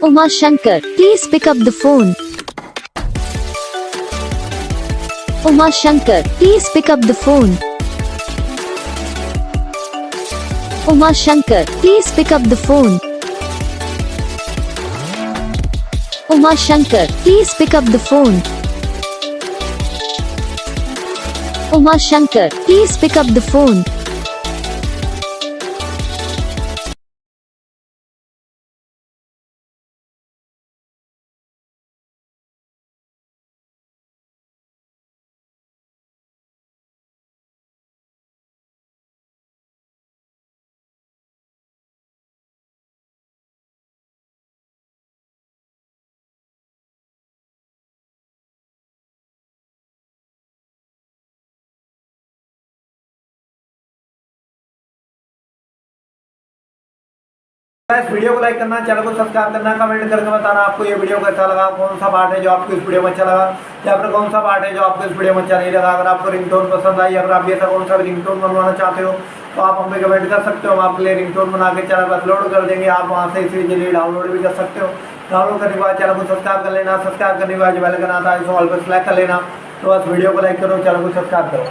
Uma Shankar, please pick up the phone. Uma Shankar, please pick up the phone. Uma Shankar, please pick up the phone. Uma Shankar, please pick up the phone. Uma Shankar, please pick up the phone. इस video को like करना, channel को subscribe करना, comment करके बताना आपको ये video कैसा लगा, कौन सा पार्ट है जो आपको इस वीडियो में अच्छा लगा या फिर कौन सा पार्ट है जो आपको इस वीडियो में अच्छा नहीं लगा। अगर आपको रिंगटोन पसंद आई या फिर आप ऐसा कौन सा भी रिंगटोन बनवाना चाहते हो तो आप हमें कमेंट कर सकते हो। हम आपके लिए रिंगटोन बना के चैनल पर अपलोड कर देंगे। आप वहाँ से इसे इजीली डाउनलोड भी कर सकते हो। डाउनलोड करने के बाद चैनल को सब्सक्राइब कर लेना, सब्सक्राइब करने के बाद बेल आइकन आता है इसको ऑल पर सेलेक्ट कर लेना। तो बस वीडियो को लाइक करो, चैनल को सब्सक्राइब करो।